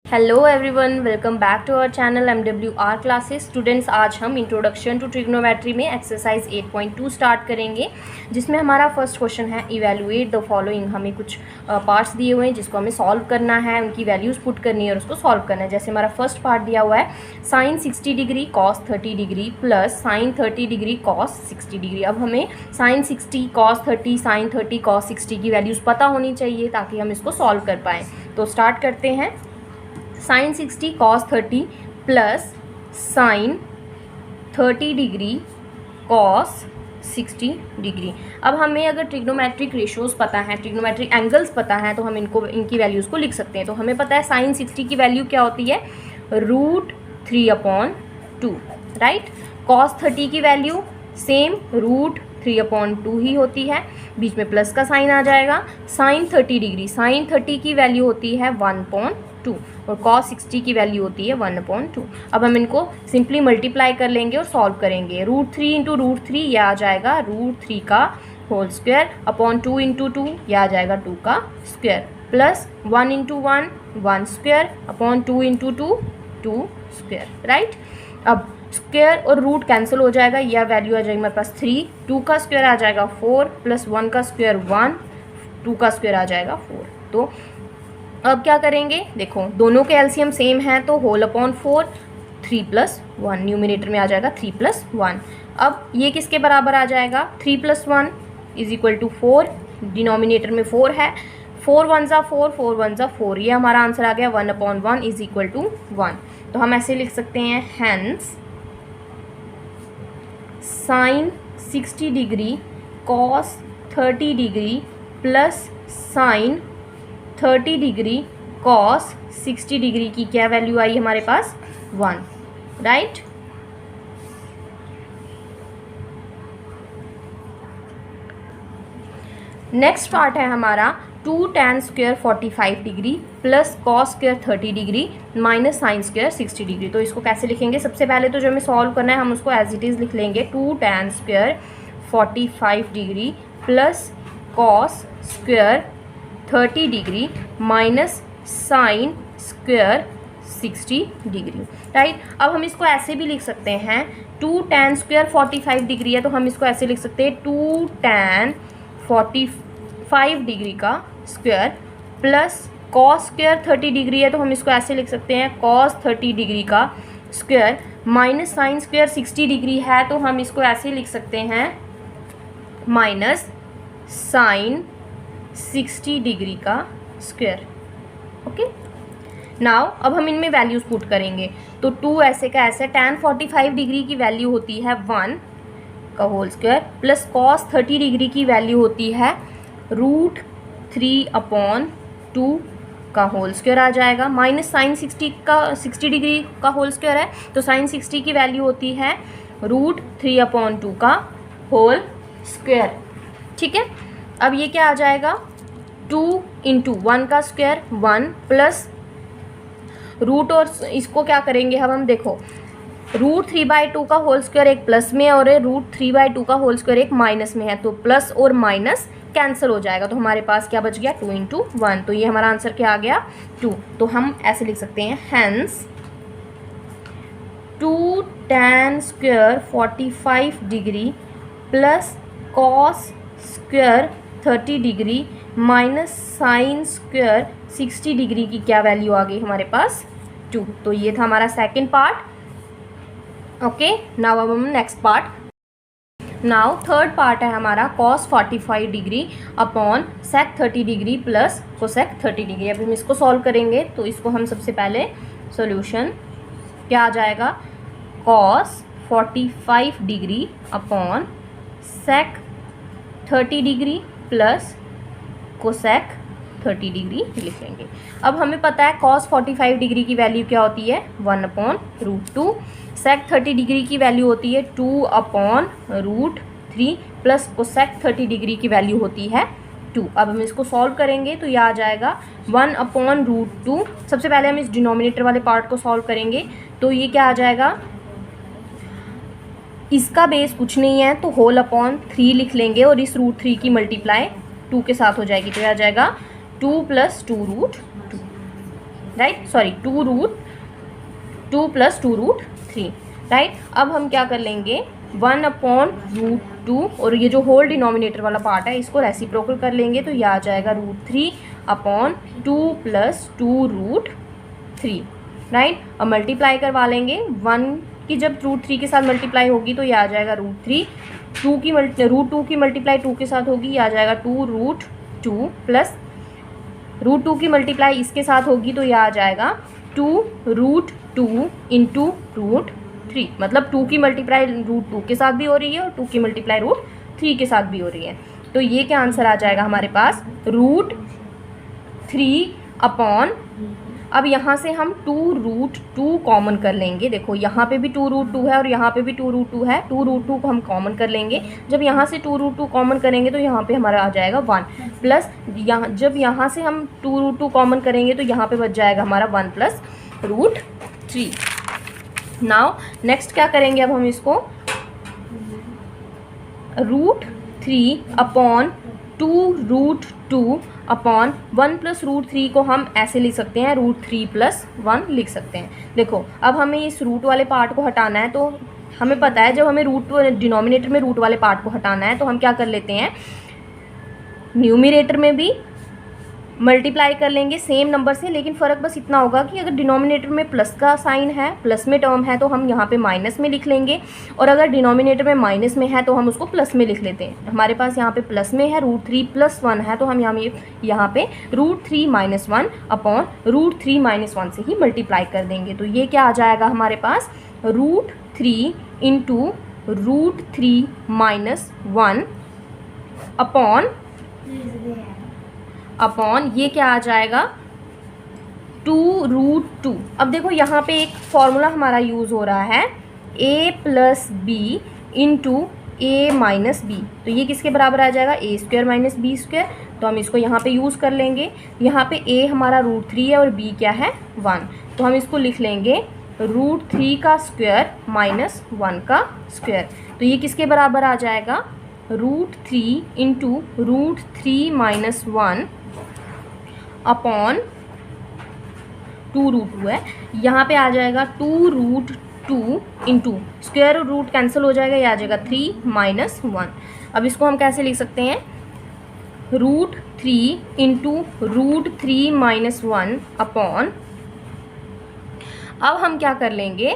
Hello everyone, welcome back to our channel MWR classes. Students, आज हम introduction to trigonometry में exercise 8.2 start करेंगे, जिसमें हमारा फर्स्ट क्वेश्चन है इवैल्यूएट द फॉलोइंग। हमें कुछ पार्ट्स दिए हुए हैं जिसको हमें सॉल्व करना है, उनकी वैल्यूज़ पुट करनी है और उसको सॉल्व करना है। जैसे हमारा फर्स्ट पार्ट दिया हुआ है sine 60 degree cos 30 degree plus sine 30 degree cos 60 degree. अब हमें साइन 60 कॉस 30 साइन 30 कॉस 60 की वैल्यूज़ पता होनी चाहिए ताकि हम इसको सॉल्व कर पाएँ। तो स्टार्ट करते हैं। Sine 60 cos 30 plus sine 30 degree cos 60 degree. अब हमें अगर ट्रिग्नोमेट्रिक रेशियोज़ पता है, ट्रिग्नोमेट्रिक एंगल्स पता है, तो हम इनकी वैल्यूज़ को लिख सकते हैं। तो हमें पता है साइन 60 की वैल्यू क्या होती है, √3/2, राइट। कॉस 30 की वैल्यू सेम √3/2 ही होती है, बीच में प्लस का साइन आ जाएगा। साइन 30 डिग्री, साइन 30 की वैल्यू होती है 1/2 और कॉस 60 की वैल्यू होती है 1/2। अब हम इनको सिंपली मल्टीप्लाई कर लेंगे और सॉल्व करेंगे। √3 × √3 यह आ जाएगा √3 का होल स्क्वायर अपॉन 2 × 2 यह आ जाएगा 2 का square plus 1 × 1 1 square upon 2 × 2 2 square, right. अब स्क्वायर और रूट कैंसिल हो जाएगा, यह वैल्यू आ जाएगी हमारे पास 3, 2 का स्क्वायर आ जाएगा 4 प्लस 1 का स्क्वायर 1, 2 का स्क्वायर आ जाएगा 4। तो अब क्या करेंगे, देखो दोनों के एलसीएम सेम हैं तो होल अपॉन 4, 3 + 1 न्यूमिनेटर में आ जाएगा 3 + 1। अब ये किसके बराबर आ जाएगा, 3 + 1 = 4, डिनोमिनेटर में 4 है, 4 × 1 = 4, 4 × 1 = 4, ये हमारा आंसर आ गया 1/1 = 1। तो हम ऐसे लिख सकते हैं, hence sine 60 degree cos 30 degree plus sine 30 degree cos 60 degree की क्या वैल्यू आई हमारे पास, 1, राइट। नेक्स्ट पार्ट है हमारा 2 tan square 45 degree plus cos square 30 degree minus sine square 60 degree. तो इसको कैसे लिखेंगे, सबसे पहले तो जो हमें सॉल्व करना है हम उसको एज इट इज़ लिख लेंगे। 2 tan square 45 degree plus cos square 30 degree minus sine square 60 degree, right. अब हम इसको ऐसे भी लिख सकते हैं, 2 tan स्क्वायर 45 डिग्री है तो हम इसको ऐसे लिख सकते हैं 2 tan 45 डिग्री का square plus cos square 30 degree है तो हम इसको ऐसे लिख सकते हैं कॉस 30 डिग्री का square minus sine square 60 degree है तो हम इसको ऐसे लिख सकते हैं माइनस साइन 60 डिग्री का स्क्वायर। ओके, नाउ अब हम इनमें वैल्यूज पुट करेंगे। तो 2 ऐसे का ऐसे, tan 45 डिग्री की वैल्यू होती है 1 का whole square plus cos 30 degree की वैल्यू होती है √3/2 का होल स्क्वायर आ जाएगा, माइनस साइन 60 डिग्री का होल स्क्वायर है तो साइन 60 की वैल्यू होती है √3/2 का होल स्क्वायर, ठीक है। अब ये क्या आ जाएगा, 2 × 1 का स्क्वायर 1 प्लस रूट, और इसको क्या करेंगे हम देखो, √3/2 का होल स्क्वायर एक प्लस में और √3/2 का होल स्क्वायर एक माइनस में है, तो प्लस और माइनस कैंसिल हो जाएगा तो हमारे पास क्या बच गया, 2 × 1। तो ये हमारा आंसर क्या आ गया, 2। तो हम ऐसे लिख सकते हैं, hence 2 tan square 45 degree plus cos square 30 degree minus sine square 60 degree की क्या वैल्यू आ गई हमारे पास, 2। तो ये था हमारा सेकंड पार्ट। ओके, नाउ अब हम next part. Now third part है हमारा cos 45 degree upon sec 30 degree plus cosec 30 degree. अब हम इसको सॉल्व करेंगे तो इसको हम सबसे पहले सॉल्यूशन क्या आ जाएगा, cos 45 degree upon sec 30 degree plus cosec 30 degree लिख लेंगे। अब हमें पता है cos 45 डिग्री की वैल्यू क्या होती है, 1/√2, sec 30 डिग्री की वैल्यू होती है 2/√3 प्लस कोसेक 30 डिग्री की वैल्यू होती है 2। अब हम इसको सॉल्व करेंगे तो यह आ जाएगा 1/√2। सबसे पहले हम इस डिनोमिनेटर वाले पार्ट को सॉल्व करेंगे तो ये क्या आ जाएगा, इसका बेस कुछ नहीं है तो होल अपॉन 3 लिख लेंगे और इस √3 की मल्टीप्लाई 2 के साथ हो जाएगी तो यह आ जाएगा 2 + 2√2। Right, sorry 2 plus 2√3, right. अब हम क्या कर लेंगे, 1/√2 और ये जो होल डिनोमिनेटर वाला पार्ट है इसको रेसिप्रोकल कर लेंगे, तो यह आ जाएगा √3/2 प्लस 2√3, राइट। अब मल्टीप्लाई करवा लेंगे, 1 की जब √3 के साथ मल्टीप्लाई होगी तो यह आ जाएगा √3, √2 की मल्टीप्लाई 2 के साथ होगी, यह आ जाएगा 2√2 प्लस √2 की मल्टीप्लाई इसके साथ होगी तो यह आ जाएगा 2√2 इंटू √3, मतलब 2 की मल्टीप्लाई √2 के साथ भी हो रही है और 2 की मल्टीप्लाई √3 के साथ भी हो रही है। तो ये क्या आंसर आ जाएगा हमारे पास, √3 अपॉन, अब यहाँ से हम 2√2 कॉमन कर लेंगे। देखो यहाँ पे भी 2√2 है और यहाँ पे भी 2√2 है, 2√2 को हम कॉमन कर लेंगे। जब यहाँ से 2√2 कॉमन करेंगे तो यहाँ पे हमारा आ जाएगा 1 प्लस, यहाँ जब यहाँ से हम 2√2 कॉमन करेंगे तो यहाँ पे बच जाएगा हमारा 1 प्लस √3। नाउ नेक्स्ट क्या करेंगे, अब हम इसको √3 अपॉन 2√2 अपॉन 1 प्लस √3 को हम ऐसे लिख सकते हैं, √3 प्लस 1 लिख सकते हैं। देखो अब हमें इस रूट वाले पार्ट को हटाना है, तो हमें पता है जब हमें डिनोमिनेटर में रूट वाले पार्ट को हटाना है तो हम क्या कर लेते हैं, न्यूमिनेटर में भी मल्टीप्लाई कर लेंगे सेम नंबर से, लेकिन फ़र्क बस इतना होगा कि अगर डिनोमिनेटर में प्लस का साइन है, प्लस में टर्म है, तो हम यहाँ पे माइनस में लिख लेंगे, और अगर डिनोमिनेटर में माइनस में है तो हम उसको प्लस में लिख लेते हैं। हमारे पास यहाँ पे प्लस में है, √3 प्लस 1 है, तो हम यहाँ पे √3 - 1 अपॉन √3 - 1 से ही मल्टीप्लाई कर देंगे। तो ये क्या आ जाएगा हमारे पास, √3 इंटू √3 - 1 अपॉन ये क्या आ जाएगा, 2√2। अब देखो यहाँ पे एक फॉर्मूला हमारा यूज़ हो रहा है, a plus B into a minus B, तो ये किसके बराबर आ जाएगा, a² - b²। तो हम इसको यहाँ पे यूज़ कर लेंगे। यहाँ पे a हमारा √3 है और b क्या है, 1, तो हम इसको लिख लेंगे √3 का स्क्वायर माइनस 1 का स्क्वायर। तो ये किसके बराबर आ जाएगा, √3 इंटू √3 - 1 अपॉन 2√2 है, यहाँ पे आ जाएगा 2√2 इंटू स्क्वायर और रूट कैंसिल हो जाएगा, ये आ जाएगा 3 - 1। अब इसको हम कैसे लिख सकते हैं, √3 इंटू √3 - 1 अपॉन, अब हम क्या कर लेंगे,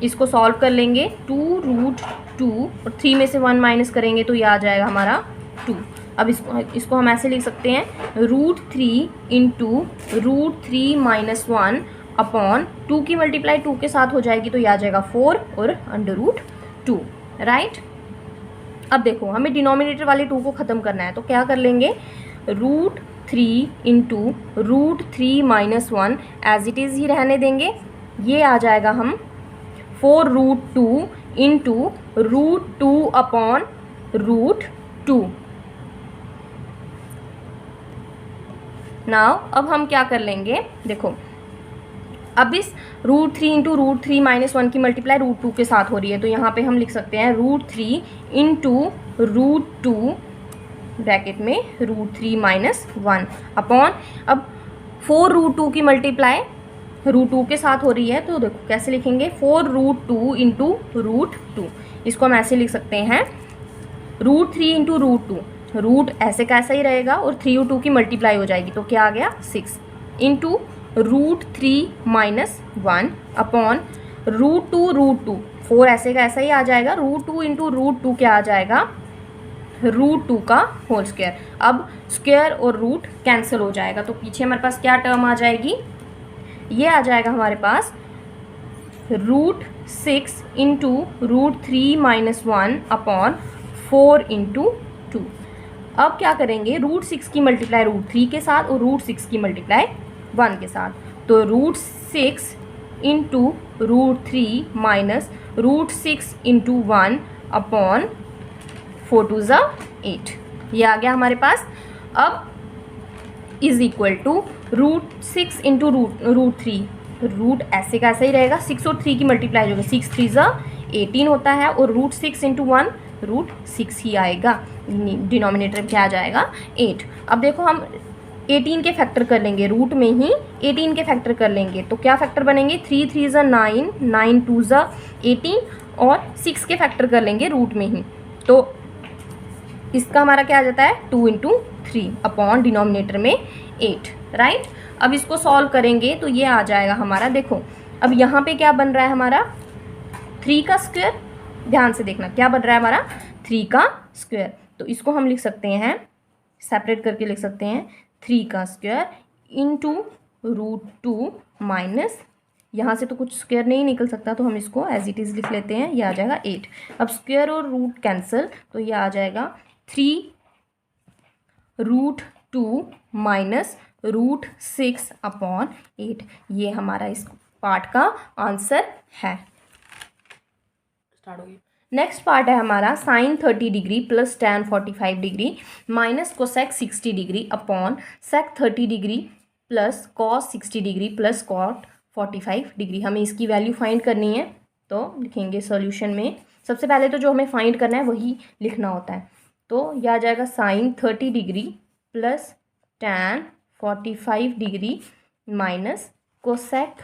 इसको सॉल्व कर लेंगे, 2√2 और 3 में से 1 माइनस करेंगे तो ये आ जाएगा हमारा 2। अब इसको हम ऐसे लिख सकते हैं, √3 इंटू √3 - 1 अपॉन 2 की मल्टीप्लाई 2 के साथ हो जाएगी तो ये आ जाएगा 4 और √2, राइट। अब देखो हमें डिनोमिनेटर वाले 2 को ख़त्म करना है, तो क्या कर लेंगे, √3 इंटू √3 - 1 एज इट इज़ ही रहने देंगे, ये आ जाएगा हम 4√2 इंटू √2 अपॉन √2। नाउ अब हम क्या कर लेंगे, देखो अब इस √3 इंटू √3 - 1 की मल्टीप्लाई √2 के साथ हो रही है, तो यहाँ पे हम लिख सकते हैं √3 इंटू √2 ब्रैकेट में √3 - 1 अपॉन, अब 4√2 की मल्टीप्लाई √2 के साथ हो रही है, तो देखो कैसे लिखेंगे, 4√2 इंटू √2, इसको हम ऐसे लिख सकते हैं, √3 इंटू √2, रूट ऐसे का ऐसा ही रहेगा और 3 और 2 की मल्टीप्लाई हो जाएगी, तो क्या आ गया 6 इंटू √3 - 1 अपॉन √2, 4 ऐसे का ऐसा ही आ जाएगा, √2 इंटू √2 क्या आ जाएगा, √2 का होल स्क्वायर। अब स्क्वायर और रूट कैंसिल हो जाएगा, तो पीछे हमारे पास क्या टर्म आ जाएगी, ये आ जाएगा हमारे पास √6 इंटू √3 - 1 अपॉन 4 इंटू 2। अब क्या करेंगे, √6 की मल्टीप्लाई √3 के साथ और √6 की मल्टीप्लाई 1 के साथ, तो √6 इंटू √3 माइनस √6 इंटू 1 अपॉन 4 2 ज़ा 8, ये आ गया हमारे पास। अब is equal to √6 into √3, root ऐसे का ऐसा ही रहेगा, 6 और 3 की मल्टीप्लाई होगा, 6 3 ज़ा 18 होता है, और √6 इंटू 1 √6 ही आएगा, डिनोमिनेटर क्या आ जाएगा 8। अब देखो हम 18 के फैक्टर कर लेंगे, रूट में ही 18 के फैक्टर कर लेंगे तो क्या फैक्टर बनेंगे, 3 3 ज़ा 9, 9 2 ज़ा 18 और 6 के फैक्टर कर लेंगे रूट में ही। तो इसका हमारा क्या आ जाता है 2 × 3 अपॉन डिनोमिनेटर में 8, राइट। अब इसको सॉल्व करेंगे तो ये आ जाएगा हमारा, देखो अब यहाँ पे क्या बन रहा है हमारा 3 का स्क्वायर, ध्यान से देखना क्या बन रहा है हमारा 3 का स्क्वायर। तो इसको हम लिख सकते हैं, सेपरेट करके लिख सकते हैं 3 का स्क्वायर इंटू √2 माइनस, यहाँ से तो कुछ स्क्वायर नहीं निकल सकता तो हम इसको एज इट इज़ लिख लेते हैं, ये आ जाएगा 8। अब स्क्वायर और रूट कैंसिल तो ये आ जाएगा 3 √2 माइनस √6 अपॉन 8। ये हमारा इस पार्ट का आंसर है। स्टार्ट हो गया। नेक्स्ट पार्ट है हमारा sine 30 degree plus tan 45 degree minus cosec 60 degree upon sec 30 degree plus cos 60 degree plus cot 45 degree. हमें इसकी वैल्यू फाइंड करनी है तो लिखेंगे सॉल्यूशन में। सबसे पहले तो जो हमें फाइंड करना है वही लिखना होता है। तो यह आ जाएगा sine 30 degree plus tan 45 degree minus cosec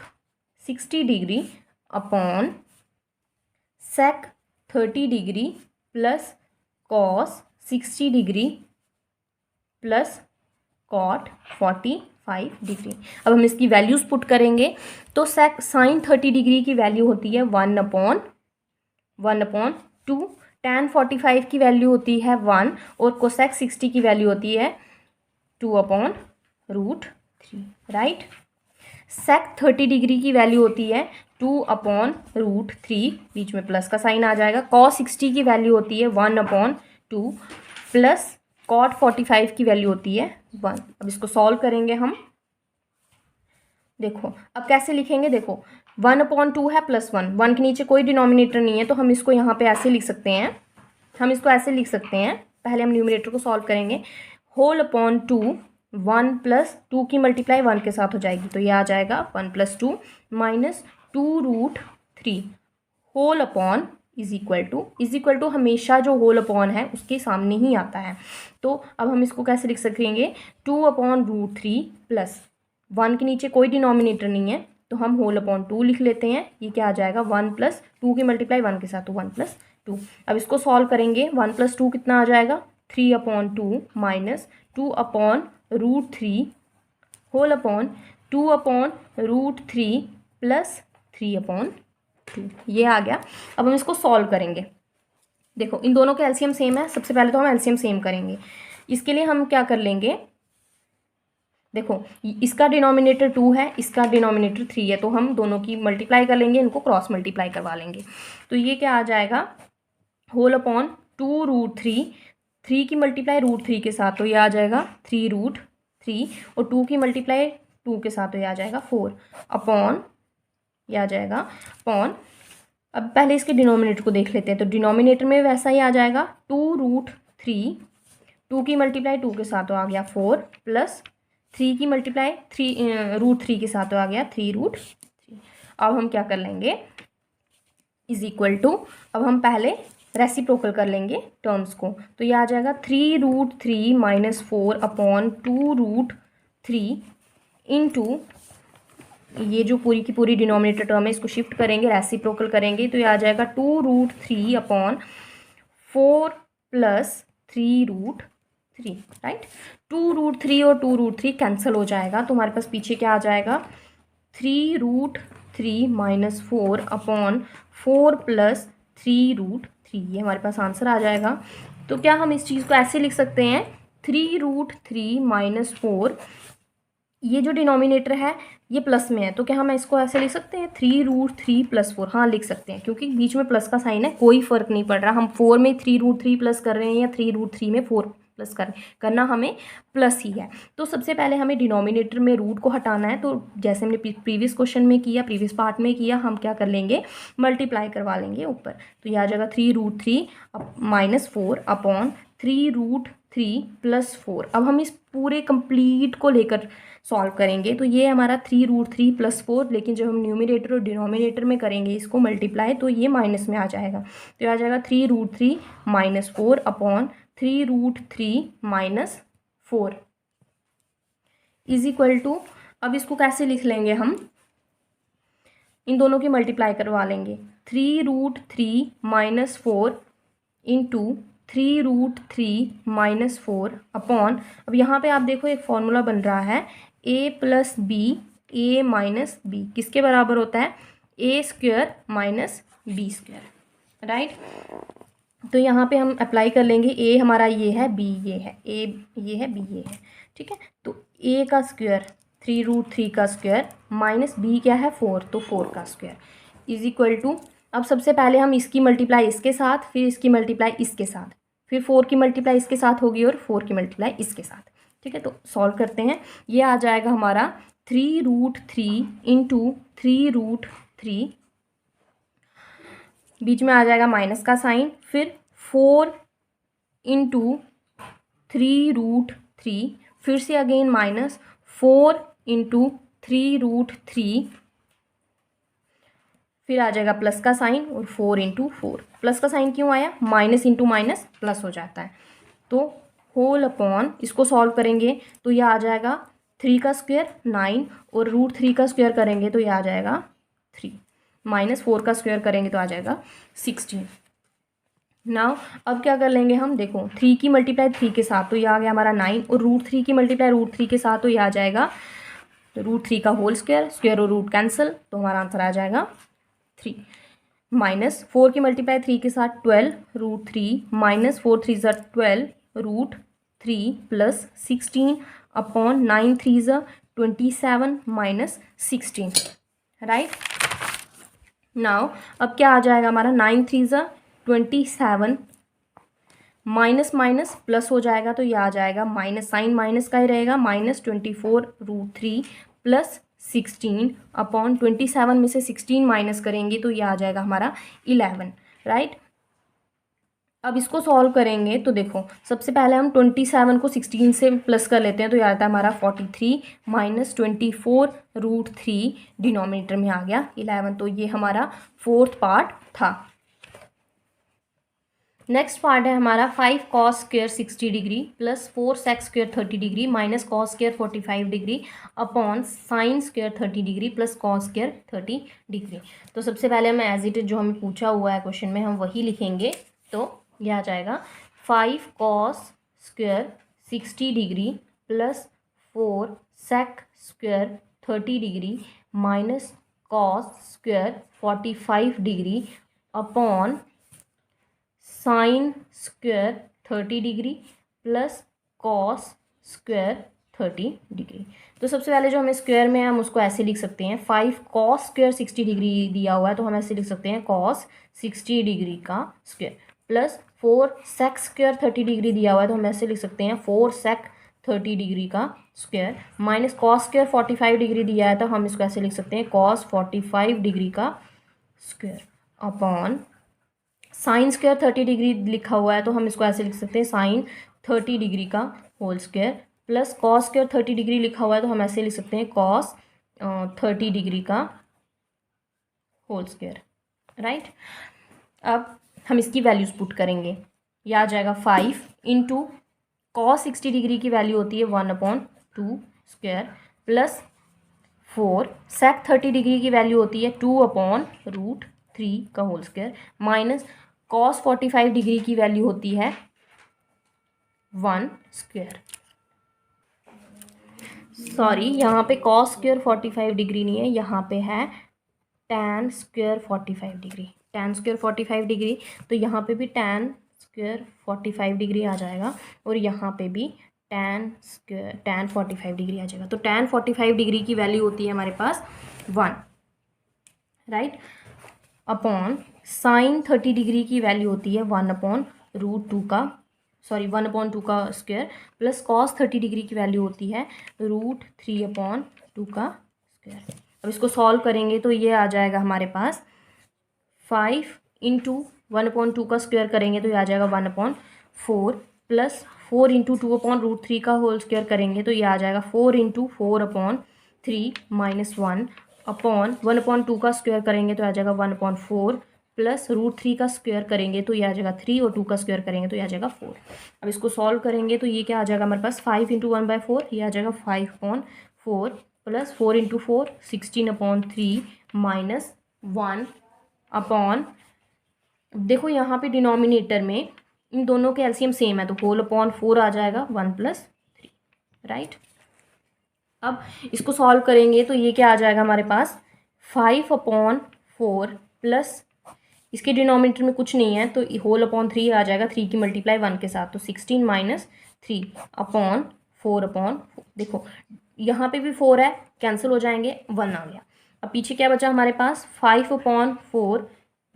60 degree upon sec 30 degree plus cos 60 degree plus cot 45 degree. अब हम इसकी वैल्यूज़ पुट करेंगे तो सेक साइन 30 डिग्री की वैल्यू होती है 1/2, tan 45 की वैल्यू होती है 1 और कोसेक 60 की वैल्यू होती है 2/√3, राइट। सेक 30 डिग्री की वैल्यू होती है 2/√3, बीच में प्लस का साइन आ जाएगा। कॉस 60 की वैल्यू होती है 1/2 प्लस कॉट 45 की वैल्यू होती है 1। अब इसको सॉल्व करेंगे हम, देखो अब कैसे लिखेंगे, देखो 1/2 है प्लस 1 के नीचे कोई डिनोमिनेटर नहीं है तो हम इसको यहाँ पे ऐसे लिख सकते हैं, पहले हम न्यूमरेटर को सॉल्व करेंगे। होल अपॉन 2, 1 + 2 की मल्टीप्लाई 1 के साथ हो जाएगी तो ये आ जाएगा 1 + 2 minus 2√3 whole upon is equal to हमेशा जो होल अपॉन है उसके सामने ही आता है। तो अब हम इसको कैसे लिख सकेंगे 2/√3 प्लस 1 के नीचे कोई डिनोमिनेटर नहीं है तो हम होल अपॉन 2 लिख लेते हैं। ये क्या आ जाएगा 1 + 2 की मल्टीप्लाई 1 के साथ तो 1 + 2। अब इसको सॉल्व करेंगे 1 + 2 कितना आ जाएगा 3/2 माइनस 2/√3 होल अपॉन 2/√3 प्लस 3/2, ये आ गया। अब हम इसको सॉल्व करेंगे, देखो इन दोनों के एलसीएम सेम है। सबसे पहले तो हम एलसीएम सेम करेंगे, इसके लिए हम क्या कर लेंगे, देखो इसका डिनोमिनेटर 2 है, इसका डिनोमिनेटर 3 है तो हम दोनों की मल्टीप्लाई कर लेंगे, इनको क्रॉस मल्टीप्लाई करवा लेंगे। तो ये क्या आ जाएगा होल अपॉन 2√3, 3 की मल्टीप्लाई √3 के साथ तो ये आ जाएगा 3√3 और 2 की मल्टीप्लाई 2 के साथ तो ये आ जाएगा 4 अपॉन, ये आ जाएगा अपॉन। अब पहले इसके डिनोमिनेटर को देख लेते हैं तो डिनोमिनेटर में वैसा ही आ जाएगा 2√3, 2 की मल्टीप्लाई 2 के साथ तो आ गया 4 प्लस 3 की मल्टीप्लाई √3 के साथ तो आ गया 3√3। अब हम क्या कर लेंगे इज इक्वल टू, अब हम पहले रेसिप्रोकल कर लेंगे टर्म्स को तो ये आ जाएगा 3√3 माइनस 4 अपॉन 2√3 इंटू ये जो पूरी की पूरी डिनोमिनेटर टर्म है इसको शिफ्ट करेंगे, रेसिप्रोकल करेंगे तो ये आ जाएगा 2√3 अपॉन 4 प्लस 3√3, राइट। 2√3 और 2√3 कैंसिल हो जाएगा तो हमारे पास पीछे क्या आ जाएगा 3√3 माइनस 4 अपॉन 4 प्लस 3√3, ये हमारे पास आंसर आ जाएगा। तो क्या हम इस चीज़ को ऐसे लिख सकते हैं 3√3 माइनस 4, ये जो डिनोमिनेटर है ये प्लस में है तो क्या हम इसको ऐसे लिख सकते हैं 3√3 + 4, हाँ लिख सकते हैं क्योंकि बीच में प्लस का साइन है, कोई फ़र्क नहीं पड़ रहा हम 4 में 3√3 प्लस कर रहे हैं या 3√3 में 4 प्लस करना हमें प्लस ही है। तो सबसे पहले हमें डिनोमिनेटर में रूट को हटाना है तो जैसे हमने प्रीवियस क्वेश्चन में किया, प्रीवियस पार्ट में किया, हम क्या कर लेंगे मल्टीप्लाई करवा लेंगे ऊपर तो यह आ जाएगा 3√3 माइनस 4 अपॉन 3√3 प्लस 4। अब हम इस पूरे कंप्लीट को लेकर सॉल्व करेंगे तो ये हमारा 3√3 + 4, लेकिन जब हम न्यूमरेटर और डिनोमिनेटर में करेंगे इसको मल्टीप्लाई तो ये माइनस में आ जाएगा तो ये आ जाएगा 3√3 minus 4 upon 3√3 minus 4। Is equal to, अब इसको कैसे लिख लेंगे हम, इन दोनों की मल्टीप्लाई करवा लेंगे, 3√3 माइनस 4 इंटू 3√3 माइनस 4 अपॉन, अब यहाँ पे आप देखो एक फॉर्मूला बन रहा है a plus B, A minus B किसके बराबर होता है, A square minus B square, right. तो यहाँ पे हम अप्लाई कर लेंगे, ए हमारा ये है, बी ये है, ए ये है, बी ये है, ठीक है। तो ए का स्क्वायर 3√3 का स्क्वायर माइनस बी क्या है 4, तो 4 का स्क्वायर इज इक्वल टू, अब सबसे पहले हम इसकी मल्टीप्लाई इसके साथ, फिर इसकी मल्टीप्लाई इसके साथ, फिर 4 की मल्टीप्लाई इसके साथ होगी और 4 की मल्टीप्लाई इसके साथ, ठीक है। तो सॉल्व करते हैं, ये आ जाएगा हमारा 3√3 इंटू 3√3, बीच में आ जाएगा माइनस का साइन, फिर 4 इंटू 3√3, फिर से अगेन माइनस 4 इंटू 3√3, फिर आ जाएगा प्लस का साइन और 4 इंटू 4, प्लस का साइन क्यों आया, माइनस इंटू माइनस प्लस हो जाता है, तो होल अपॉन, इसको सॉल्व करेंगे तो यह आ जाएगा 3 का स्क्वायर 9 और √3 का स्क्वायर करेंगे तो यह आ जाएगा 3, माइनस 4 का स्क्वायर करेंगे तो आ जाएगा 16। नाउ अब क्या कर लेंगे हम, देखो 3 की मल्टीप्लाई 3 के साथ तो ये आ गया हमारा 9 और √3 की मल्टीप्लाई √3 के साथ तो ये आ जाएगा √3 का होल स्क्वायर, स्क्वायर और रूट कैंसिल, तो हमारा आंसर आ जाएगा 3, माइनस 4 की मल्टीप्लाई 3 के साथ 12 √3 माइनस 4 3 ज़ा 12 √3 प्लस 16 अपॉन 9 3 ज़ा 27 माइनस 16, राइट। नाउ अब क्या आ जाएगा हमारा, 9 3 ज़ा 27 माइनस माइनस प्लस हो जाएगा तो ये आ जाएगा माइनस, साइन माइनस का ही रहेगा, माइनस 24 √3 प्लस 16 अपॉन 27 में से 16 माइनस करेंगे तो ये आ जाएगा हमारा 11, राइट। अब इसको सॉल्व करेंगे तो देखो सबसे पहले हम 27 को 16 से प्लस कर लेते हैं तो ये आता है हमारा 43 माइनस 24 √3, डिनोमिनेटर में आ गया 11, तो ये हमारा फोर्थ पार्ट था। नेक्स्ट पार्ट है हमारा 5 cos square 60 degree plus 4 sec square 30 degree minus cos square 45 degree upon sine square 30 degree plus cos square 30 degree. तो सबसे पहले हम एज इट इज जो हमें पूछा हुआ है क्वेश्चन में हम वही लिखेंगे, तो यह आ जाएगा 5 cos square 60 degree plus 4 sec square 30 degree minus cos square 45 degree upon sine square 30 degree plus cos square 30 degree. तो सबसे पहले जो हमें स्क्वायर में हम उसको ऐसे लिख सकते हैं, 5 cos स्क्वेयर 60 डिग्री दिया हुआ है तो हम ऐसे लिख सकते हैं cos 60 डिग्री का square plus 4 sec square 30 degree दिया हुआ है तो हम ऐसे लिख सकते हैं 4 sec 30 डिग्री का square minus cos square 45 degree दिया है तो हम इसको ऐसे लिख सकते हैं cos 45 डिग्री का square upon sine square 30 degree लिखा हुआ है तो हम इसको ऐसे लिख सकते हैं साइन 30 डिग्री का whole square plus cos square 30 degree लिखा हुआ है तो हम ऐसे लिख सकते हैं कॉस 30 डिग्री का होल स्क्वायर, राइट। अब हम इसकी वैल्यूज पुट करेंगे, यह आ जाएगा 5 इंटू कॉस 60 डिग्री की वैल्यू होती है 1/2 स्क्वायर प्लस 4 sec 30 डिग्री की वैल्यू होती है 2/√3 का whole square minus cos 45 degree की वैल्यू होती है 1 स्क्वायर, सॉरी यहाँ पे cos स्क्वायर 45 डिग्री नहीं है, यहाँ पे है tan square 45 degree, tan square 45 degree, तो यहाँ पे भी tan स्क्वायर 45 डिग्री आ जाएगा और यहाँ पे भी tan 45 डिग्री आ जाएगा। तो tan 45 डिग्री की वैल्यू होती है हमारे पास 1, राइट, अपॉन साइन 30 डिग्री की वैल्यू होती है 1/√2 का, सॉरी 1/2 का स्क्वायर प्लस cos 30 डिग्री की वैल्यू होती है √3/2 का स्क्वायर। अब इसको सॉल्व करेंगे तो ये आ जाएगा हमारे पास 5 इंटू 1/2 का स्क्वायर करेंगे तो ये आ जाएगा 1/4 प्लस 4 इंटू 2/√3 का होल स्क्वायर करेंगे तो ये आ जाएगा 4 इंटू 4/3 माइनस 1 अपॉन 1/2 का स्क्वायर करेंगे तो आ जाएगा 1/4 प्लस √3 का स्क्वायर करेंगे तो ये आ जाएगा 3 और 2 का स्क्वायर करेंगे तो ये आ जाएगा 4। अब इसको सॉल्व करेंगे तो ये क्या आ जाएगा हमारे पास 5 × 1/4, ये आ जाएगा 5/4 प्लस 4 × 4 16/3 माइनस 1 अपॉन, देखो यहाँ पे डिनोमिनेटर में इन दोनों के एलसीएम सेम है तो होल अपॉन 4 आ जाएगा 1 + 3, राइट। अब इसको सॉल्व करेंगे तो ये क्या आ जाएगा हमारे पास 5/4 प्लस इसके डिनोमिनेटर में कुछ नहीं है तो होल अपॉन 3 आ जाएगा, 3 की मल्टीप्लाई 1 के साथ तो 16 - 3 अपॉन 4/4। देखो यहाँ पे भी 4 है, कैंसिल हो जाएंगे, 1 आ गया। अब पीछे क्या बचा हमारे पास 5/4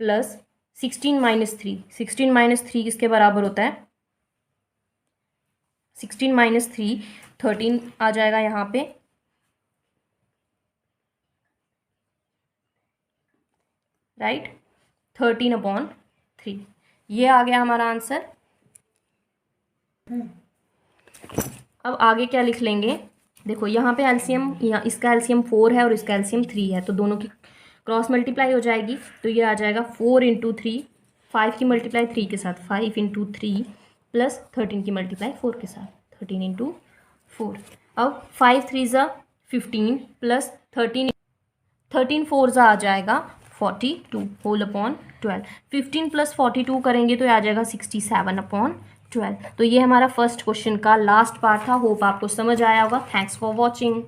प्लस 16 - 3, 16 - 3 किसके बराबर होता है 16 - 3 13 आ जाएगा यहाँ पे, राइट, 13/3 ये आ गया हमारा आंसर। अब आगे क्या लिख लेंगे, देखो यहाँ पे एलसीएम, यहाँ इसका एलसीएम 4 है और इसका एलसीएम 3 है तो दोनों की क्रॉस मल्टीप्लाई हो जाएगी तो ये आ जाएगा 4 × 3, 5 की मल्टीप्लाई 3 के साथ 5 × 3 प्लस 13 की मल्टीप्लाई 4 के साथ 13 × 4। अब 5 3 ज़ा 15 प्लस 13 4 ज़ा आ जाएगा 42 होल अपॉन 12। 15 + 42 करेंगे तो आ जाएगा 67/12। तो ये हमारा फर्स्ट क्वेश्चन का लास्ट पार्ट था। होप आपको समझ आया होगा। Thanks for watching.